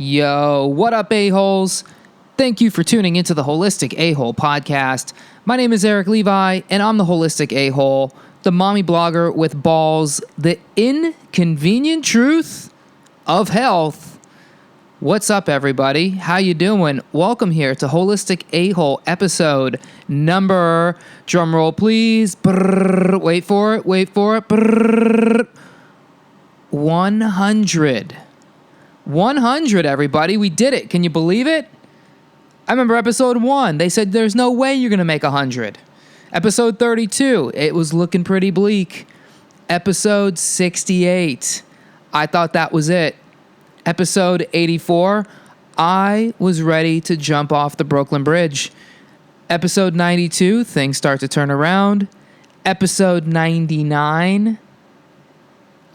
Yo, what up, a-holes? Thank you for tuning into the Holistic A-Hole podcast. My name is Eric Levi, and I'm the Holistic A-Hole, the mommy blogger with balls, the inconvenient truth of health. What's up, everybody? How you doing? Welcome here to Holistic A-Hole episode number, drumroll please, brrr, wait for it, brrr, 100. 100, everybody. We did it. Can you believe it? I remember episode 1. They said there's no way you're going to make 100. Episode 32. It was looking pretty bleak. Episode 68. I thought that was it. Episode 84. I was ready to jump off the Brooklyn Bridge. Episode 92. Things start to turn around. Episode 99.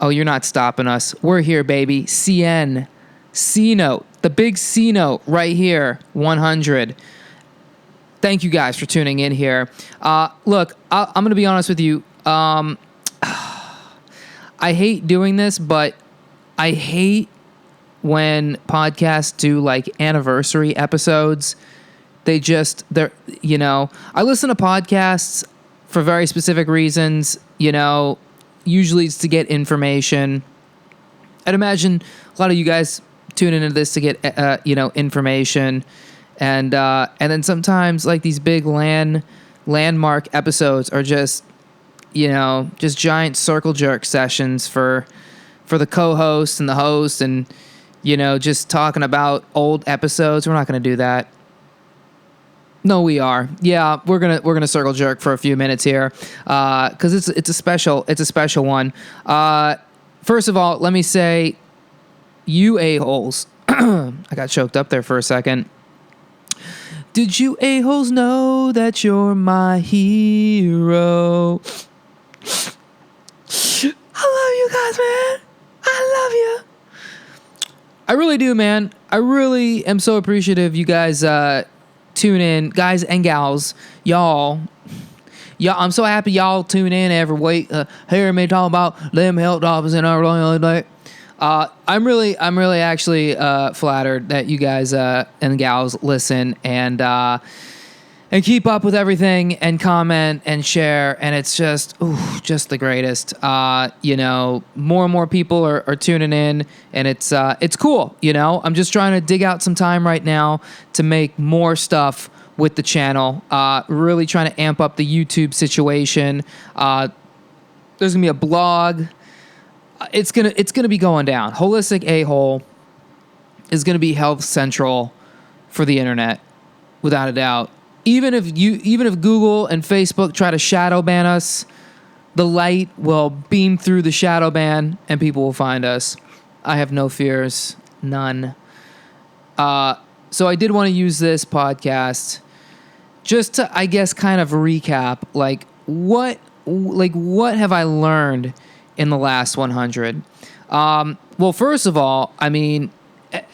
Oh, you're not stopping us. We're here, baby. CN. C-note, the big C-note right here, 100. Thank you guys for tuning in here. Look, I'm going to be honest with you. I hate doing this, but I hate when podcasts do like anniversary episodes. I listen to podcasts for very specific reasons, usually it's to get information. I'd imagine a lot of you guys tune into this to get information, and then sometimes like these big landmark episodes are just giant circle jerk sessions for the co-host and the host, and just talking about old episodes. We're not going to do that. No, we are. Yeah, we're gonna circle jerk for a few minutes here, because it's a special one. First of all, let me say, you a-holes, I got choked up there for a second. Did you a-holes know that you're my hero? I love you guys, man. I love you. I really do, man. I really am so appreciative you guys tune in, guys and gals, y'all. Yeah, I'm so happy y'all tune in every week, hearing me talk about them health topics in our day. I'm really actually flattered that you guys and gals listen and keep up with everything and comment and share, and it's just the greatest. More and more people are tuning in, and it's cool. I'm just trying to dig out some time right now to make more stuff with the channel. Really trying to amp up the YouTube situation. There's gonna be a blog. It's gonna be going down. Holistic A-Hole is gonna be health central for the internet, without a doubt. Even if Google and Facebook try to shadow ban us, the light will beam through the shadow ban and people will find us. I have no fears, none. So I did want to use this podcast just to, I guess, kind of recap, what have I learned in the last 100? Well, first of all, I mean,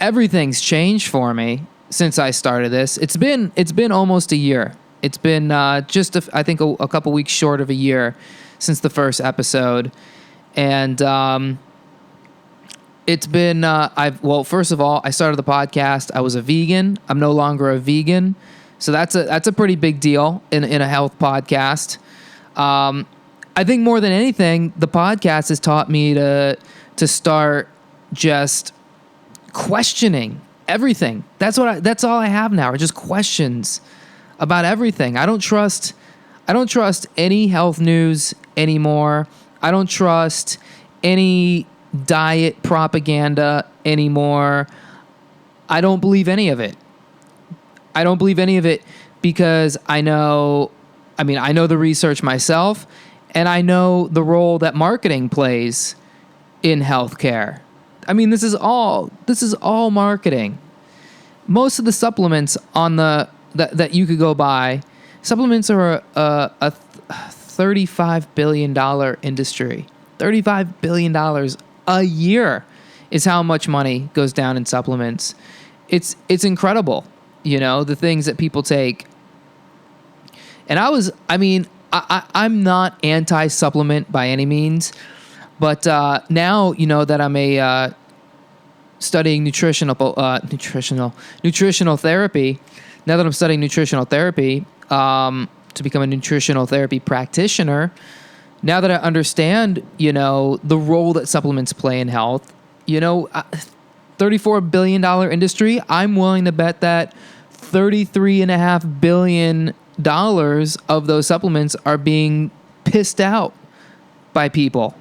everything's changed for me since I started this. It's been almost a year. It's been I think a couple weeks short of a year since the first episode, and it's been first of all, I started the podcast. I was a vegan. I'm no longer a vegan, so that's a pretty big deal in a health podcast. I think more than anything, the podcast has taught me to start just questioning everything. That's all I have now, are just questions about everything. I don't trust any health news anymore. I don't trust any diet propaganda anymore. I don't believe any of it. Because I know the research myself, and I know the role that marketing plays in healthcare. I mean, this is all marketing. Most of the supplements that you could go buy, supplements are a $35 billion industry. $35 billion a year is how much money goes down in supplements. It's incredible, the things that people take. And I'm not anti-supplement by any means, but now, that I'm studying nutritional therapy, now that I'm studying nutritional therapy, to become a nutritional therapy practitioner, now that I understand, the role that supplements play in health, $34 billion industry, I'm willing to bet that $33.5 billion of those supplements are being pissed out by people.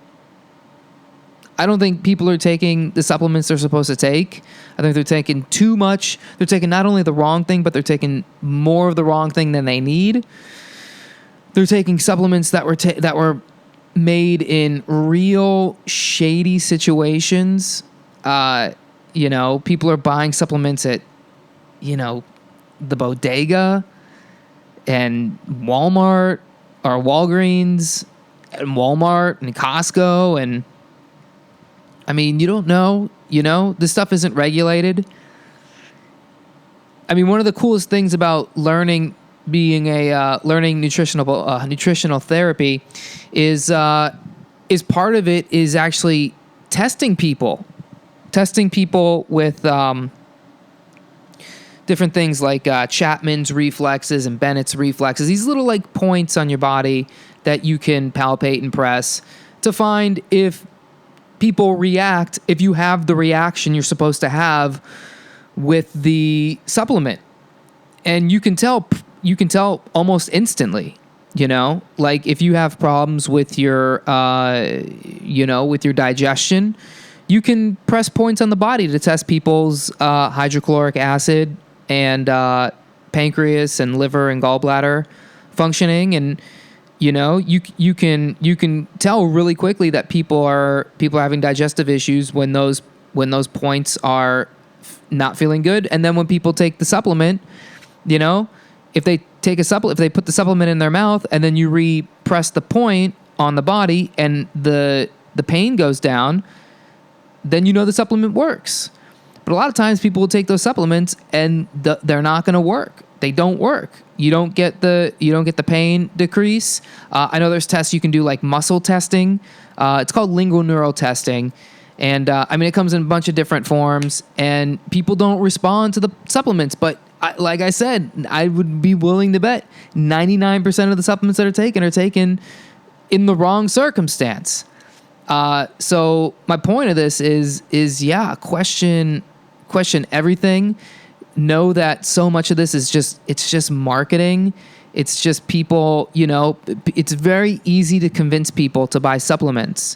I don't think people are taking the supplements they're supposed to take. I think they're taking too much. They're taking not only the wrong thing, but they're taking more of the wrong thing than they need. They're taking supplements that were made in real shady situations. People are buying supplements at, the bodega and Walmart or Walgreens and Walmart and Costco. And I mean, you don't know, this stuff isn't regulated. I mean, one of the coolest things about learning nutritional therapy is part of it is actually testing people with different things like Chapman's reflexes and Bennett's reflexes. These little like points on your body that you can palpate and press to find if people react, if you have the reaction you're supposed to have with the supplement. And you can tell almost instantly, like if you have problems with your, with your digestion, you can press points on the body to test people's hydrochloric acid and pancreas and liver and gallbladder functioning. And, you can tell really quickly that people are having digestive issues when those points are not feeling good. And then when people take the supplement, if they put the supplement in their mouth and then you re-press the point on the body and the pain goes down, then the supplement works. But a lot of times people will take those supplements and they're not going to work. They don't work. You don't get the pain decrease. I know there's tests you can do like muscle testing. It's called lingoneural testing. And it comes in a bunch of different forms and people don't respond to the supplements. But like I said, I would be willing to bet 99% of the supplements that are taken in the wrong circumstance. So my point of this is question everything. Know that so much of this is just marketing. It's just people, it's very easy to convince people to buy supplements.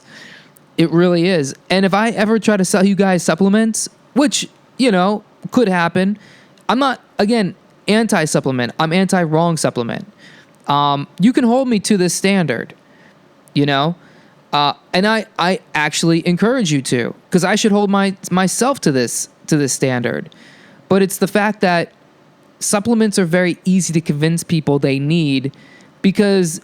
It really is. And if I ever try to sell you guys supplements, which, could happen, I'm not, again, anti-supplement. I'm anti-wrong supplement. You can hold me to this standard, and I actually encourage you to, because I should hold myself to this standard. But it's the fact that supplements are very easy to convince people they need because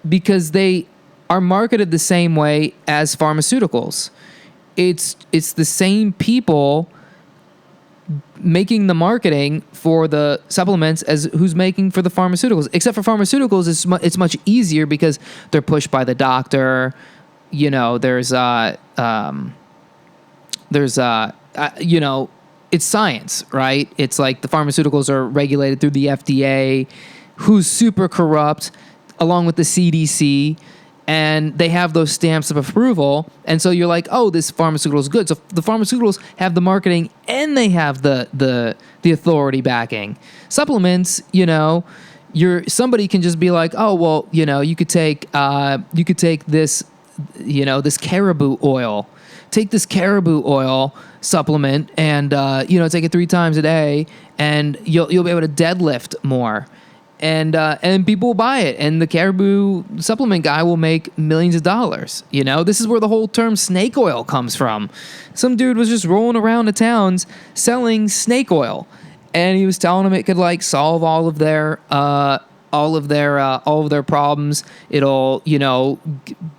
they are marketed the same way as pharmaceuticals. It's the same people making the marketing for the supplements as who's making for the pharmaceuticals. Except for pharmaceuticals, it's much easier because they're pushed by the doctor. It's science, right? It's like the pharmaceuticals are regulated through the FDA, who's super corrupt, along with the CDC, and they have those stamps of approval. And so you're like, oh, this pharmaceutical is good. So the pharmaceuticals have the marketing and they have the authority backing. Supplements, somebody can just be like, oh, well, you could take this, this caribou oil. Take this caribou oil supplement and take it 3 times a day, and you'll be able to deadlift more, and people will buy it, and the caribou supplement guy will make millions of dollars. This is where the whole term snake oil comes from. Some dude was just rolling around the towns selling snake oil, and he was telling them it could like solve all of their problems. It'll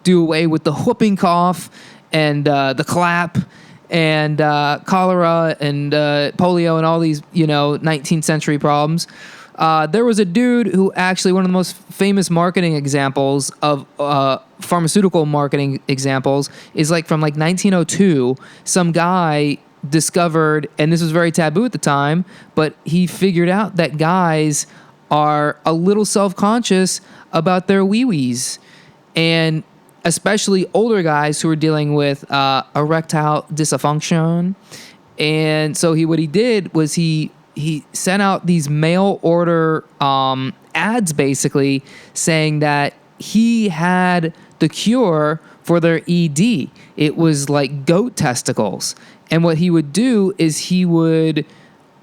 do away with the whooping cough and the clap and cholera and polio and all these 19th century problems. There was a dude who actually, one of the most famous marketing examples of pharmaceutical marketing examples is like from like 1902. Some guy discovered, and this was very taboo at the time, but he figured out that guys are a little self-conscious about their wee-wees, and especially older guys who are dealing with erectile dysfunction. And so what he did was he sent out these mail order ads, basically saying that he had the cure for their ED. It was like goat testicles. And what he would do is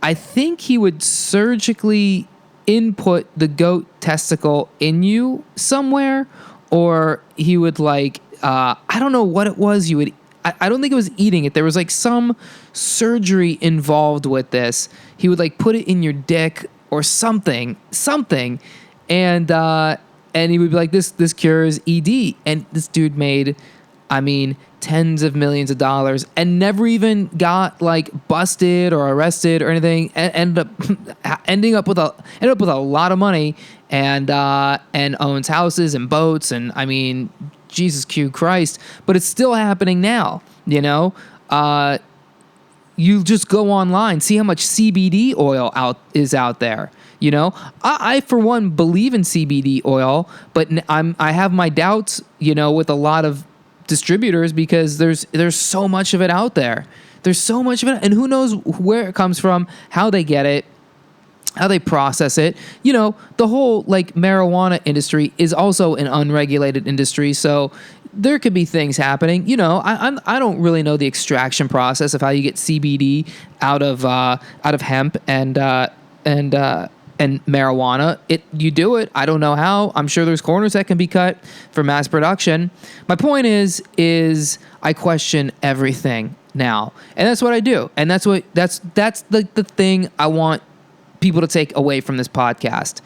I think he would surgically input the goat testicle in you somewhere, or he would I don't know what it was. I don't think it was eating it. There was like some surgery involved with this. He would like put it in your dick or something, and he would be like, this cures ED. And this dude made, tens of millions of dollars and never even got like busted or arrested or anything. And ended up with a lot of money, and owns houses and boats, and Jesus Christ. But it's still happening now, you just go online, see how much CBD oil is out there. I for one believe in CBD oil, but I have my doubts, with a lot of distributors, because there's so much of it out there. There's so much of it, and who knows where it comes from, how they get it, how they process it. The whole like marijuana industry is also an unregulated industry, so there could be things happening. I don't really know the extraction process of how you get CBD out of hemp and marijuana. You do it. I don't know how. I'm sure there's corners that can be cut for mass production. My point is I question everything now, and that's what I do, and that's the thing I want people to take away from this podcast.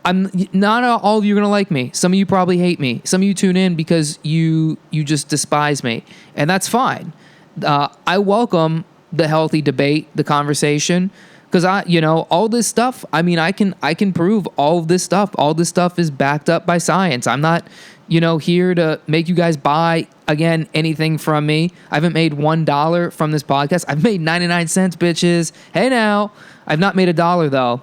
I'm not all of you are gonna like me. Some of you probably hate me. Some of you tune in because you just despise me, and that's fine. I welcome the healthy debate, the conversation, because all this stuff. I can prove all of this stuff. All this stuff is backed up by science. I'm not here to make you guys buy again anything from me. I haven't made $1 from this podcast. I've made 99 cents, bitches. Hey now, I've not made $1 though.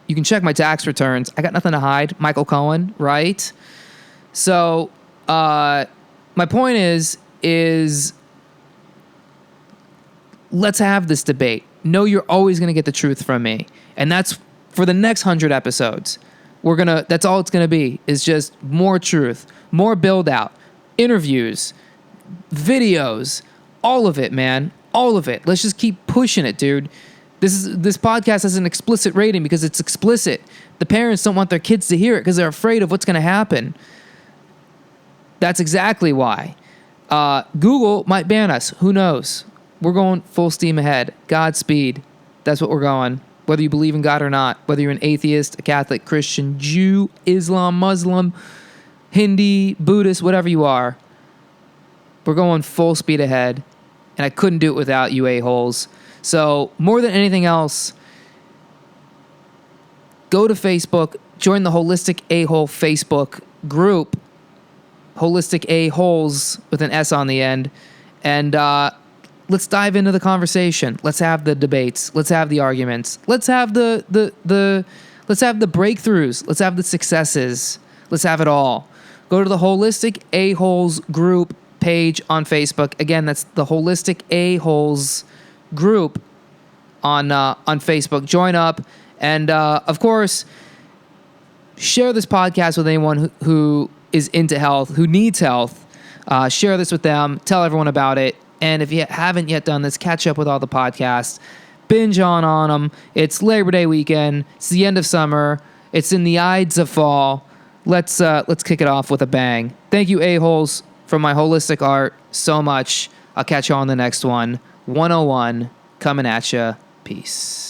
You can check my tax returns. I got nothing to hide. Michael Cohen, right? So, my point is let's have this debate. No, you're always going to get the truth from me. And that's for the next 100 episodes. That's all it's going to be, is just more truth, more build out, interviews, videos, all of it, man. All of it. Let's just keep pushing it, dude. This podcast has an explicit rating because it's explicit. The parents don't want their kids to hear it because they're afraid of what's going to happen. That's exactly why. Google might ban us. Who knows? We're going full steam ahead. Godspeed. That's what we're going. Whether you believe in God or not. Whether you're an atheist, a Catholic, Christian, Jew, Islam, Muslim, Hindi, Buddhist, whatever you are. We're going full speed ahead. And I couldn't do it without you a-holes. So, more than anything else, go to Facebook, join the Holistic A-Hole Facebook group, Holistic A-Holes with an S on the end, and let's dive into the conversation. Let's have the debates. Let's have the arguments. Let's have the let's have the breakthroughs. Let's have the successes. Let's have it all. Go to the Holistic A-Holes group page on Facebook. Again, that's the Holistic A-Holes group on Facebook. Join up, and of course, share this podcast with anyone who is into health, who needs health. Share this with them. Tell everyone about it. And if you haven't yet done this, catch up with all the podcasts. Binge on them. It's Labor Day weekend. It's the end of summer. It's in the Ides of fall. Let's kick it off with a bang. Thank you, a-holes, from my holistic art so much. I'll catch you on the next one. 101 coming at ya. Peace.